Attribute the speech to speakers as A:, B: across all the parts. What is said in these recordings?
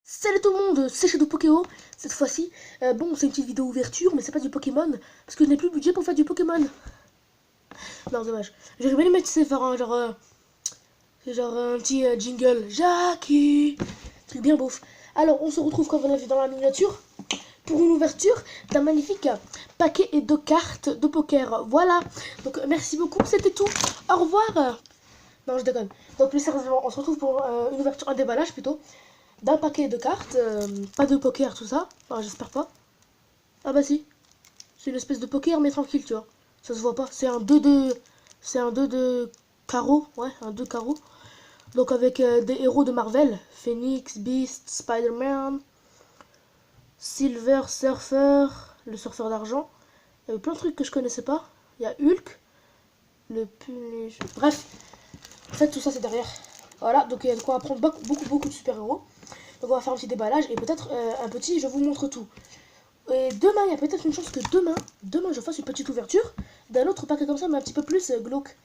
A: Salut tout le monde, c'est Shadow Pokéo. Cette fois-ci, bon, c'est une petite vidéo ouverture, mais c'est pas du Pokémon, parce que je n'ai plus le budget pour faire du Pokémon. Non, dommage. J'aurais bien aimé, tu sais, faire un genre, un petit jingle. Jackie, truc bien beauf. Alors, on se retrouve comme on a vu dans la miniature pour une ouverture d'un magnifique paquet de cartes de poker. Voilà. Donc, merci beaucoup, c'était tout. Au revoir. Non, je déconne. Donc, plus sérieusement, on se retrouve pour une ouverture, un déballage plutôt d'un paquet de cartes, pas de poker, tout ça. Enfin, j'espère pas. Ah bah si, c'est une espèce de poker, mais tranquille, tu vois. Ça se voit pas. C'est un 2 de... C'est un 2 de carreau, ouais, un 2 carreau. Donc avec des héros de Marvel. Phoenix, Beast, Spider-Man, Silver Surfer, le surfeur d'argent. Il y avait plein de trucs que je connaissais pas. Il y a Hulk, le Punisher. Bref, en fait, tout ça, c'est derrière. Voilà, donc il y a de quoi apprendre beaucoup de super-héros. Donc on va faire un petit déballage et peut-être un petit je vous montre tout. Et demain, il y a peut-être une chance que demain je fasse une petite ouverture d'un autre paquet comme ça, mais un petit peu plus glauque.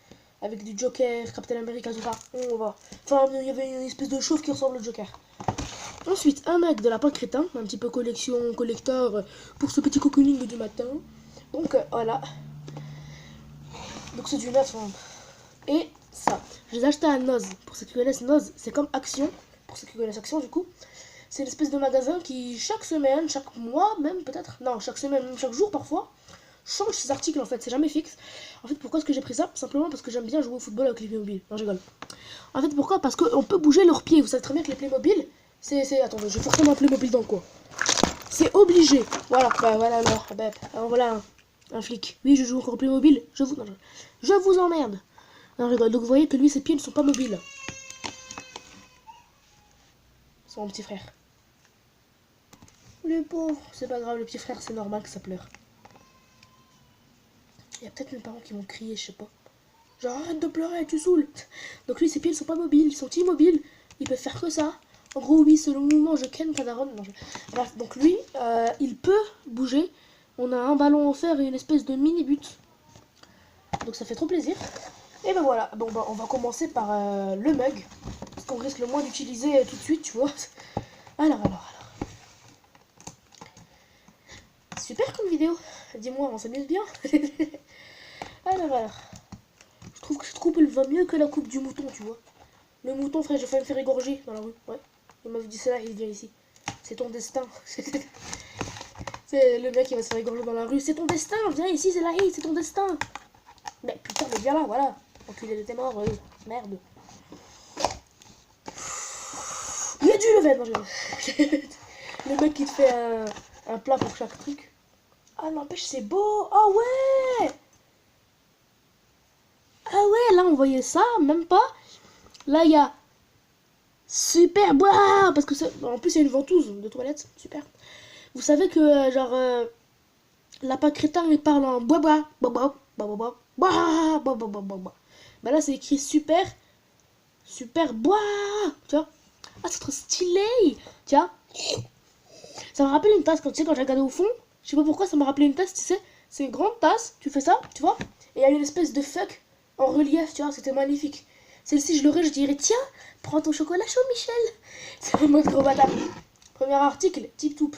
A: Avec du Joker, Captain America, tout ça. On va. Enfin, il y avait une espèce de chauve qui ressemble au Joker. Ensuite, un mec de lapin crétin, un petit peu collector pour ce petit cocooning du matin. Donc voilà. Donc c'est du neuf. Hein. Et ça. Je les ai achetés à Noz. Pour ceux qui connaissent Noz, c'est comme Action. Pour ceux qui connaissent Action, du coup. C'est une espèce de magasin qui, chaque semaine, chaque mois même peut-être, non, chaque semaine, même chaque jour parfois, change ses articles en fait, c'est jamais fixe. En fait, pourquoi est-ce que j'ai pris ça? Simplement parce que j'aime bien jouer au football avec les Playmobil. Non, je rigole. En fait, pourquoi? Parce qu'on peut bouger leurs pieds. Vous savez très bien que les Playmobil, c'est... Attendez, j'ai forcément un Playmobil dans le coin. C'est obligé. Voilà, bah voilà alors, alors voilà un flic. Oui, je joue encore au Playmobil, je vous emmerde. Non, je rigole. Donc vous voyez que lui, ses pieds ne sont pas mobiles. C'est mon petit frère. Le pauvre, c'est pas grave, le petit frère, c'est normal que ça pleure. Il y a peut-être mes parents qui vont crier, je sais pas. Genre, arrête de pleurer, tu saoules. Donc lui, ses pieds ne sont pas mobiles, ils sont immobiles. Ils peuvent faire que ça. En gros, oui, selon le mouvement, je ken Kadaron. Bref, donc lui, il peut bouger. On a un ballon en fer et une espèce de mini-but. Donc ça fait trop plaisir. Et ben voilà, bon, bah, on va commencer par le mug. Parce qu'on risque le moins d'utiliser tout de suite, tu vois. Alors. Super comme vidéo. Dis-moi, on s'amuse bien. alors. Je trouve que cette coupe, elle va mieux que la coupe du mouton, tu vois. Le mouton, frère, j'ai failli me faire égorger dans la rue. Ouais. Il m'avait dit ça, il vient ici. C'est ton destin. C'est le mec qui va se faire égorger dans la rue. C'est ton destin, viens ici, c'est la haie, c'est ton destin. Mais putain, mais viens là, voilà. Enculé de tes morts, merde. Il y a du level, moi je... Le mec qui te fait un plat pour chaque truc. Ah, n'empêche, c'est beau. Ah ouais. Ah ouais, là on voyait ça, même pas. Là il y a super bois parce que en plus il y a une ventouse de toilette, super. Vous savez que lapin crétin il parle en bois. Bah là c'est écrit super bois, tu vois. Ah c'est trop stylé, tu vois. Ça me rappelle une tasse quand tu sais quand j'ai regardé au fond, je sais pas pourquoi ça m'a rappelé une tasse, tu sais. C'est une grande tasse, tu fais ça, tu vois. Et il y a une espèce de fuck en relief, tu vois, c'était magnifique. Celle-ci, je l'aurais, je dirais, tiens, prends ton chocolat chaud, Michel. C'est un mode gros bâtard. Premier article, tip toup.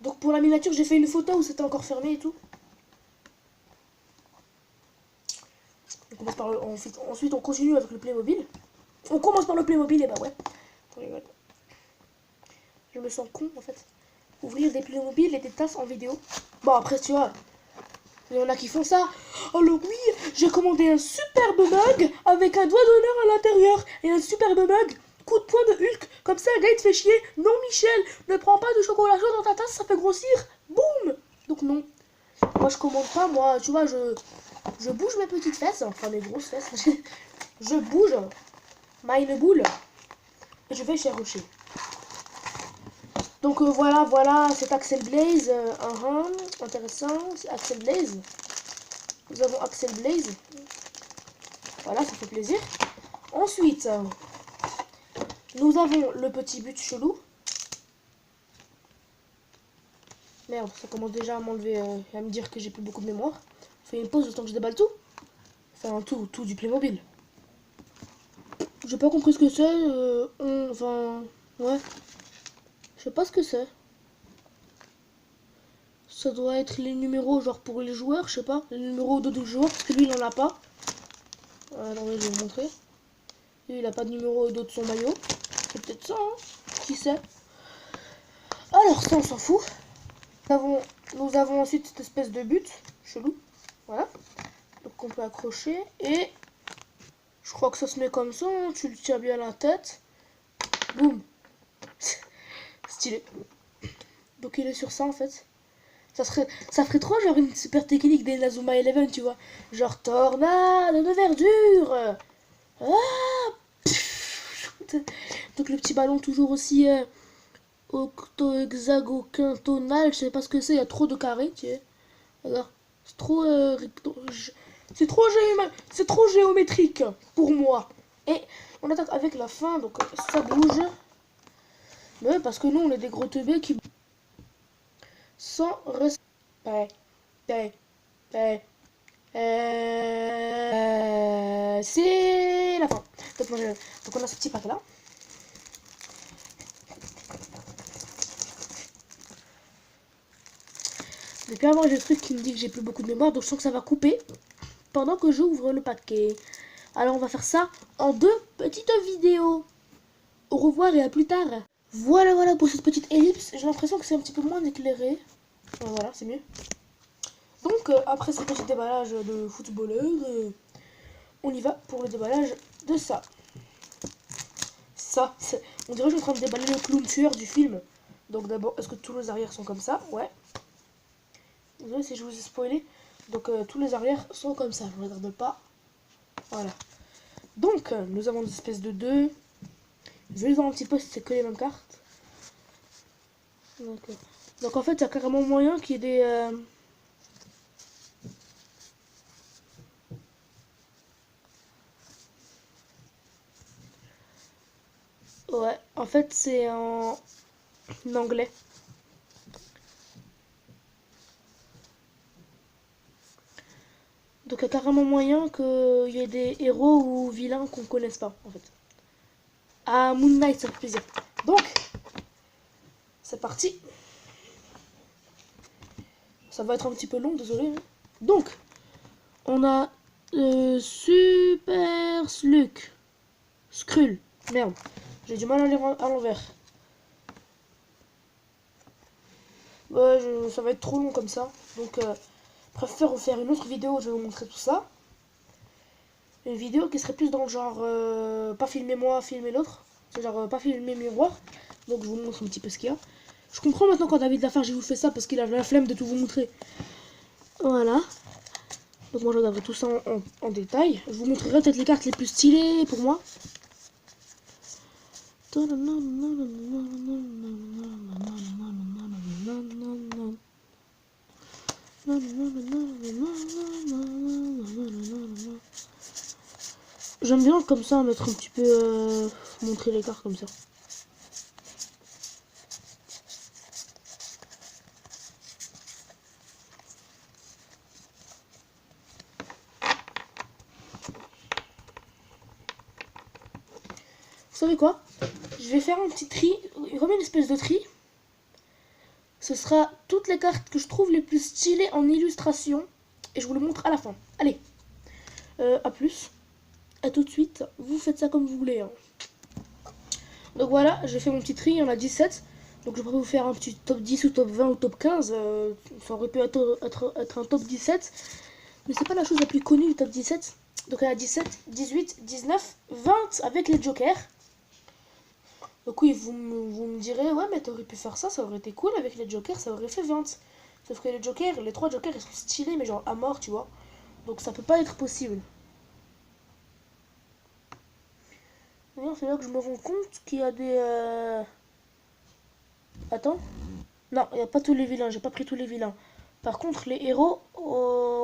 A: Donc pour la miniature, j'ai fait une photo où c'était encore fermé et tout. On commence par ensuite, on continue avec le Playmobil. On commence par le Playmobil, et bah ouais. Je me sens con, en fait. Ouvrir des Playmobil et des tasses en vidéo. Bon, après, tu vois, il y en a qui font ça. Alors oui, j'ai commandé un superbe mug avec un doigt d'honneur à l'intérieur et un superbe mug. Coup de poing de Hulk. Comme ça, le gars il te fait chier. Non, Michel, ne prends pas de chocolat chaud dans ta tasse, ça fait grossir. Boum. Donc non. Moi, je commande pas. Moi, tu vois, je bouge mes petites fesses. Enfin, mes grosses fesses. Je bouge. Mine boule. Et je vais chez Rocher. Donc voilà, c'est Axel Blaze. Intéressant. C'est Axel Blaze. Nous avons Axel Blaze. Voilà, ça fait plaisir. Ensuite, nous avons le petit but chelou. Merde, ça commence déjà à m'enlever et à me dire que j'ai plus beaucoup de mémoire. Fais une pause le temps que je déballe tout. Enfin, tout du Playmobil. J'ai pas compris ce que c'est. Enfin, Ouais. Je sais pas ce que c'est. Ça doit être les numéros genre pour les joueurs, je sais pas. Les numéros de 12 joueurs, parce que lui il en a pas. Attendez, je vais vous montrer. Lui il a pas de numéro de son maillot. C'est peut-être ça, hein. Qui sait. Alors ça on s'en fout. Nous avons ensuite cette espèce de but. Chelou. Voilà. Donc on peut accrocher. Et je crois que ça se met comme ça. Hein. Tu le tiens bien à la tête. Boum. Stylé. Donc il est sur ça en fait. Ça ferait trop genre une super technique des Nazuma 11, tu vois. Genre tornade de verdure. Ah. Donc le petit ballon toujours aussi octo-hexago-quintonal. Je sais pas ce que c'est, il y a trop de carrés, tu sais. Regarde. C'est trop c'est trop géométrique pour moi. Et on attaque avec la fin, donc ça bouge. Mais parce que nous on est des gros teubés qui sans respect. C'est la fin. Donc on a ce petit pack là. Depuis avant j'ai le truc qui me dit que j'ai plus beaucoup de mémoire, donc je sens que ça va couper pendant que j'ouvre le paquet. Alors on va faire ça en 2 petites vidéos. Au revoir et à plus tard. Voilà pour cette petite ellipse. J'ai l'impression que c'est un petit peu moins éclairé. Voilà, c'est mieux. Donc après ce petit déballage de footballeur, on y va pour le déballage de ça. Ça, on dirait que je suis en train de déballer le clown tueur du film. Donc d'abord, est-ce que tous les arrières sont comme ça? Ouais. Désolé si je vous ai spoilé. Donc tous les arrières sont comme ça, je ne regarde pas. Voilà. Donc nous avons des espèces de 2. Je vais voir un petit peu si c'est que les mêmes cartes. Donc en fait, il y a carrément moyen qu'il y ait des... Ouais, en fait c'est en anglais. Donc il y a carrément moyen qu'il y ait des héros ou vilains qu'on connaisse pas en fait. Ah, Moon Knight, ça fait plaisir. Donc, c'est parti. Ça va être un petit peu long, désolé. Hein. Donc, on a Super Slug. Skrull. Merde, j'ai du mal à lire à l'envers. Ouais, ça va être trop long comme ça. Donc, préfère vous faire une autre vidéo où je vais vous montrer tout ça. Une vidéo qui serait plus dans le genre pas filmer moi, filmer l'autre. C'est genre pas filmer miroir. Donc, je vous montre un petit peu ce qu'il y a. Je comprends maintenant quand David Lafarge vous fait ça parce qu'il a la flemme de tout vous montrer. Voilà. Donc moi je regarderai tout ça en détail. Je vous montrerai peut-être les cartes les plus stylées pour moi. J'aime bien comme ça mettre un petit peu montrer les cartes comme ça. Vous savez quoi? Je vais faire un petit tri, remettre une espèce de tri. Ce sera toutes les cartes que je trouve les plus stylées en illustration. Et je vous le montre à la fin. Allez, à plus. À tout de suite. Vous faites ça comme vous voulez. Hein. Donc voilà, j'ai fait mon petit tri, il y en a 17. Donc je pourrais vous faire un petit top 10 ou top 20 ou top 15. Ça aurait pu être un top 17. Mais c'est pas la chose la plus connue du top 17. Donc il y en a 17, 18, 19, 20 avec les jokers. Donc oui, vous me direz, ouais mais t'aurais pu faire ça, ça aurait été cool avec les jokers, ça aurait fait 20. Sauf que les jokers, les 3 jokers, ils sont stylés, mais genre à mort, tu vois. Donc ça peut pas être possible. D'ailleurs, c'est là que je me rends compte qu'il y a des... Attends. Non, il n'y a pas tous les vilains, j'ai pas pris tous les vilains. Par contre, les héros,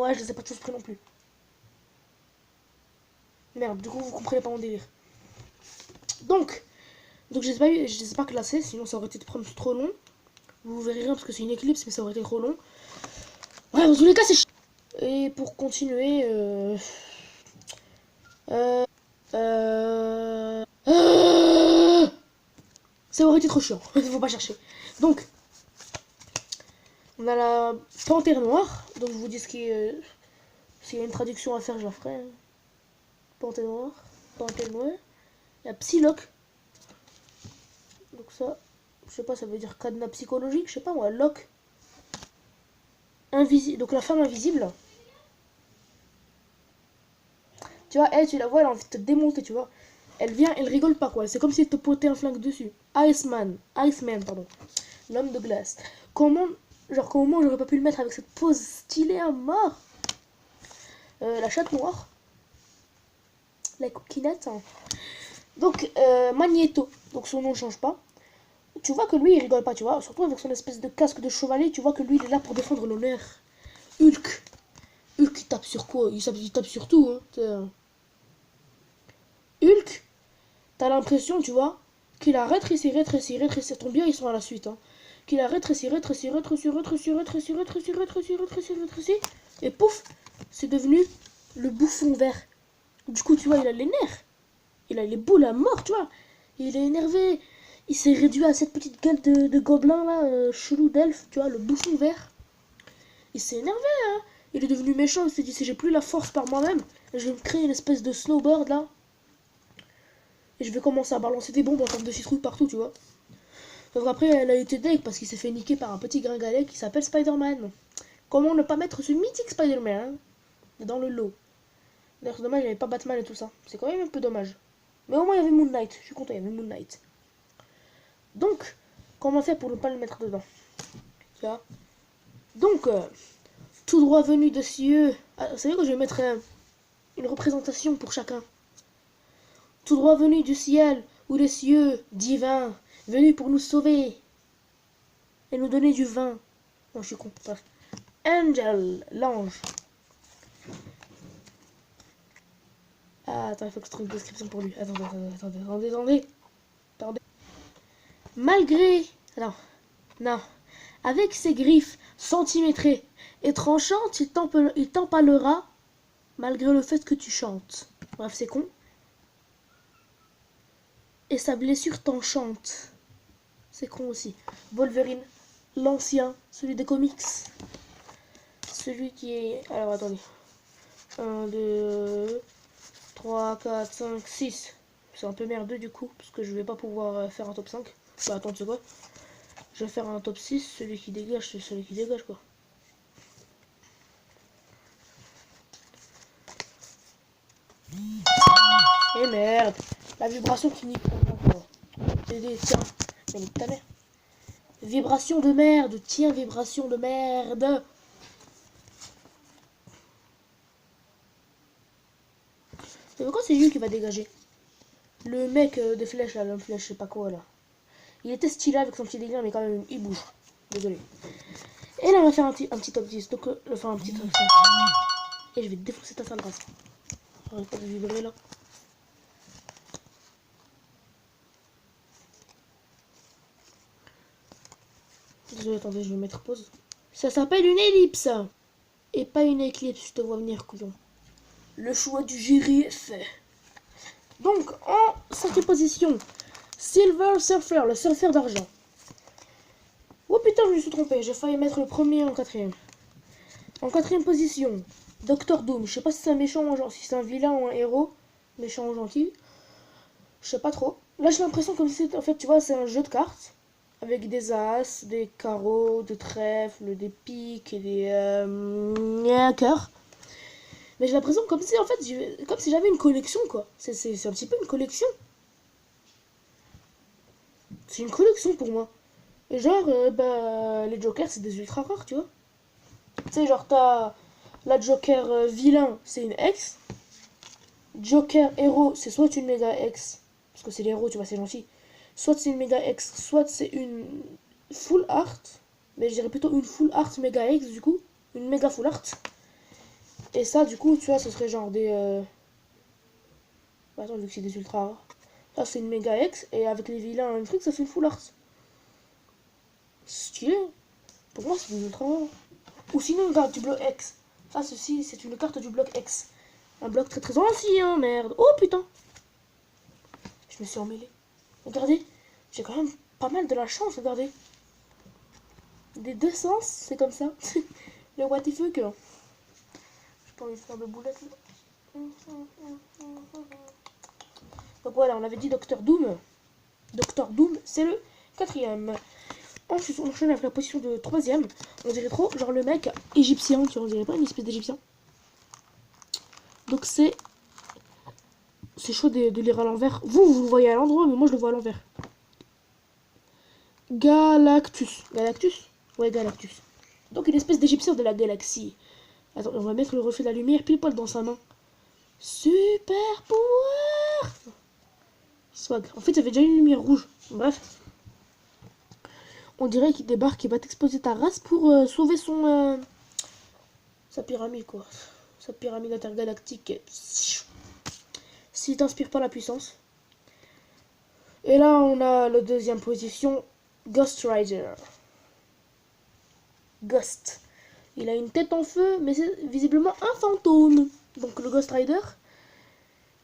A: ouais, je les ai pas tous pris non plus. Merde, du coup, vous comprenez pas mon délire. Donc je les ai pas classés, sinon ça aurait été trop long. Vous verrez rien parce que c'est une éclipse, mais ça aurait été trop long. Ouais, dans tous les cas, c'est chiant. Et pour continuer, Ça aurait été trop chiant. Faut pas chercher. Donc, on a la panthère noire. Donc, je vous dis ce qui est. S'il y a une traduction à faire, je la ferai. Hein. Panthère noire. Panthère noire. La psylocke. Donc, ça, je sais pas, ça veut dire cadenas psychologique. Je sais pas moi. Lock. Invisible. Donc, la femme invisible. Tu vois, elle, tu la vois, elle a envie de te démonter, tu vois. Elle vient, elle rigole pas, quoi. C'est comme si elle te potait un flingue dessus. Iceman, pardon. L'homme de glace. Comment j'aurais pas pu le mettre avec cette pose stylée à mort. La chatte noire. La coquinette. Hein. Donc, Magneto. Donc, son nom change pas. Tu vois que lui, il rigole pas, tu vois. Surtout avec son espèce de casque de chevalier, tu vois que lui, il est là pour défendre l'honneur. Hulk. Hulk, il tape sur quoi? Il tape sur tout, hein. Hulk, t'as l'impression, tu vois, qu'il a rétréci. Tombe bien, ils sont à la suite, hein. Qu'il a rétréci. Et pouf, c'est devenu le bouffon vert. Du coup, tu vois, il a les nerfs. Il a les boules à mort, tu vois. Il est énervé. Il s'est réduit à cette petite gueule de gobelin, là, chelou d'elfe, tu vois, le bouffon vert. Il s'est énervé, hein. Il est devenu méchant, il s'est dit, si j'ai plus la force par moi-même, je vais me créer une espèce de snowboard, là. Et je vais commencer à balancer des bombes en forme de citrouille partout, tu vois. Donc après, elle a été deg parce qu'il s'est fait niquer par un petit gringalet qui s'appelle Spider-Man. Comment ne pas mettre ce mythique Spider-Man dans le lot? D'ailleurs, c'est dommage, il n'y avait pas Batman et tout ça. C'est quand même un peu dommage. Mais au moins, il y avait Moon Knight. Je suis content, il y avait Moon Knight. Donc, comment faire pour ne pas le mettre dedans? Tu vois. Donc, tout droit venu de cieux. Ah, vous savez que je vais mettre une représentation pour chacun. Tout droit venu du ciel ou des cieux divins, venu pour nous sauver et nous donner du vin. Non, je suis con. Bref. Angel, l'ange. Ah, attends, il faut que je trouve une description pour lui. Attendez. Malgré... Non. Avec ses griffes centimétrées et tranchantes, il t'empalera malgré le fait que tu chantes. Bref, c'est con. Et sa blessure t'enchante. C'est con aussi. Wolverine, l'ancien, celui des comics. Celui qui est... Alors, attendez. 1, 2, 3, 4, 5, 6. C'est un peu merdeux du coup, parce que je vais pas pouvoir faire un top 5. Bah, attends, c'est quoi? Je vais faire un top 6. Celui qui dégage, c'est celui qui dégage, quoi. Et merde. La vibration qui nique. Tiens. Mais nique ta mère. Vibration de merde. Tiens, vibration de merde. Mais pourquoi c'est lui qui va dégager? Le mec de flèche là, l'homme flèche, je sais pas quoi là. Il était stylé avec son petit délire, mais quand même, il bouge. Désolé. Et là, on va faire un petit top 10. Donc, enfin, un petit top 5. Et je vais défoncer ta sale race. J'arrête pas de vibrer là. Désolé, attendez, je vais mettre pause. Ça s'appelle une ellipse. Et pas une éclipse, je te vois venir, couillon. Le choix du jury est fait. Donc, en 5e position, Silver Surfer, le surfeur d'argent. Oh putain, je me suis trompé, j'ai failli mettre le premier en 4e. En 4e position, Doctor Doom. Je sais pas si c'est un méchant ou si c'est un vilain ou un héros. Méchant ou gentil. Je sais pas trop. Là, j'ai l'impression comme si c'était... En fait, tu vois, c'est un jeu de cartes. Avec des as, des carreaux, des trèfles, des piques et des... un cœur. Mais j'ai l'impression comme si, en fait, comme si j'avais une collection, quoi. C'est un petit peu une collection. C'est une collection pour moi. Et genre, les jokers, c'est des ultra rares, tu vois. Tu sais, genre, t'as la joker vilain, c'est une X. Joker héros, c'est soit une méga X, parce que c'est l'héros, tu vois, c'est gentil. Soit c'est une méga X, soit c'est une full art. Mais je dirais plutôt une full art méga X, du coup. Une méga full art. Et ça, du coup, tu vois, ce serait genre des... Attends, vu que c'est des ultra rares. Là, c'est une méga X, et avec les vilains, un truc, ça fait une full art. Stylé. Pour moi, c'est une ultra rare. Ou sinon, une carte du bloc X. Ça, ceci, c'est une carte du bloc X. Un bloc très très ancien, merde. Oh putain. Je me suis emmêlé. Regardez, j'ai quand même pas mal de la chance, regardez. Des deux sens, c'est comme ça. Le what the fuck. J'ai pas envie de faire de boulettes. Donc voilà, on avait dit Docteur Doom. Docteur Doom, c'est le 4e. Ensuite, on enchaîne avec la position de 3e. On dirait trop, genre le mec égyptien, tu vois, on dirait pas une espèce d'égyptien. Donc c'est chaud de lire à l'envers. Vous le voyez à l'endroit, mais moi je le vois à l'envers. Galactus. Galactus? Ouais, Galactus. Donc une espèce d'égyptien de la galaxie. Attends, on va mettre le reflet de la lumière pile poil dans sa main. Super pouvoir! Swag. En fait, il y avait déjà une lumière rouge. Bref. On dirait qu'il débarque et va t'exploser ta race pour sauver son... sa pyramide, quoi. Sa pyramide intergalactique. S'il t'inspire pas la puissance. Et là, on a la deuxième position. Ghost Rider. Ghost. Il a une tête en feu, mais c'est visiblement un fantôme. Donc le Ghost Rider,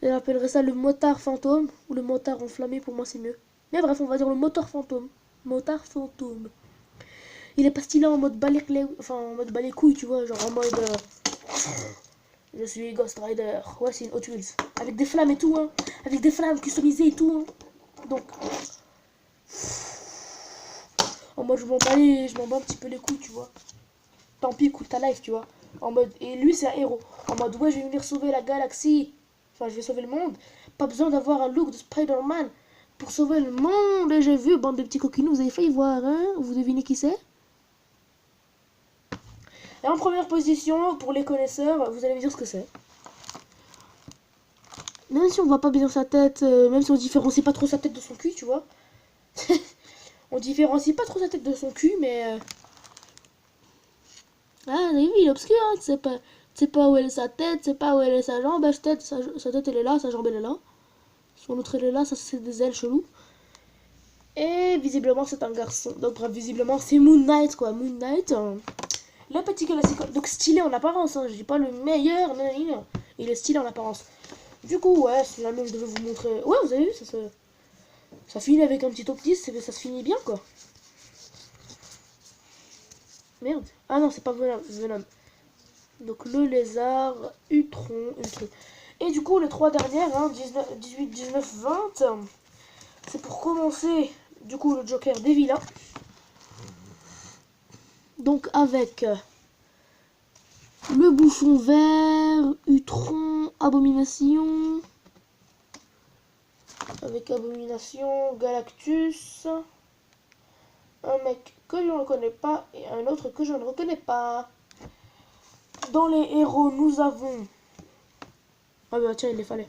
A: il appellerait ça le motard fantôme, ou le motard enflammé, pour moi c'est mieux. Mais bref, on va dire le moteur fantôme. Motard fantôme. Il est pas stylé en mode balai, enfin en mode balai couille, tu vois, genre en mode... je suis Ghost Rider. Ouais, c'est une Hot Wheels. Avec des flammes et tout, hein. Avec des flammes customisées et tout, hein. Donc... en mode je m'en bats un petit peu les couilles, tu vois. Tant pis, écoute ta life, tu vois. En mode, et lui c'est un héros. En mode, ouais, je vais venir sauver la galaxie. Enfin, je vais sauver le monde. Pas besoin d'avoir un look de Spider-Man pour sauver le monde. Et j'ai vu, bande de petits coquinous, vous avez failli voir, hein. Vous devinez qui c'est? Et en première position, pour les connaisseurs, vous allez me dire ce que c'est. Même si on voit pas bien sa tête, même si on différencie pas trop sa tête de son cul, tu vois. On différencie pas trop sa tête de son cul, mais... ah, oui, il est obscur, hein. Tu sais pas où elle est sa tête, tu sais pas où elle est sa jambe. Sa tête elle est là, sa jambe elle est là. Son autre elle est là, ça c'est des ailes chelou. Et visiblement c'est un garçon. Donc bref, visiblement c'est Moon Knight, quoi. Moon Knight. Le petit classique. Donc stylé en apparence, hein. Je dis pas le meilleur, mais il est stylé en apparence. Du coup, ouais, si jamais je devais vous montrer... ouais, vous avez vu, ça finit avec un petit optisme, ça se finit bien, quoi. Merde. Ah non, c'est pas Venom. Donc le lézard, Utron. Et du coup, les trois dernières, hein, 18, 19, 20, c'est pour commencer, du coup, le Joker des vilains. Donc avec le bouchon vert, Utron, Abomination. Avec Abomination, Galactus. Un mec que je ne reconnais pas et un autre que je ne reconnais pas. Dans les héros, nous avons... ah bah tiens, il les fallait.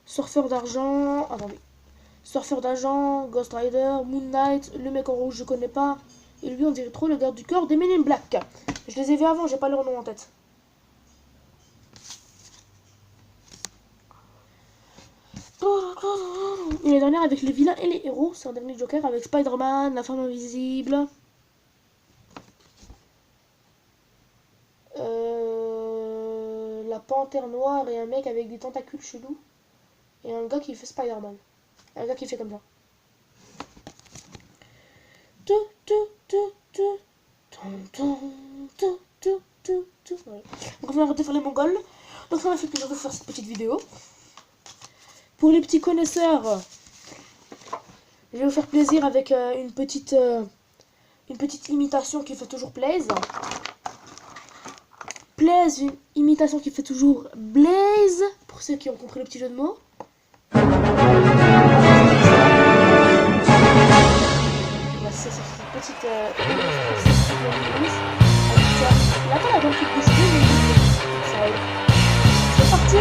A: Surfeur d'argent. Attendez. Surfeur d'argent, Ghost Rider, Moon Knight, le mec en rouge, je connais pas. Et lui, on dirait trop le garde du corps des Men in Black. Je les ai vus avant, j'ai pas leur nom en tête. Et la dernière avec les vilains et les héros, c'est un dernier Joker avec Spider-Man, la femme invisible. La panthère noire et un mec avec des tentacules chelous. Et un gars qui fait Spider-Man. Un gars qui fait comme ça. Ouais. Donc on va arrêter de faire les mongols. Donc ça m'a fait plaisir de faire cette petite vidéo. Pour les petits connaisseurs, je vais vous faire plaisir avec une petite imitation qui fait toujours plaise. Blaze, une imitation qui fait toujours Blaze, pour ceux qui ont compris le petit jeu de mots. Là, c'est cette petite là, t'as la bonne petite bouche, c'est parti.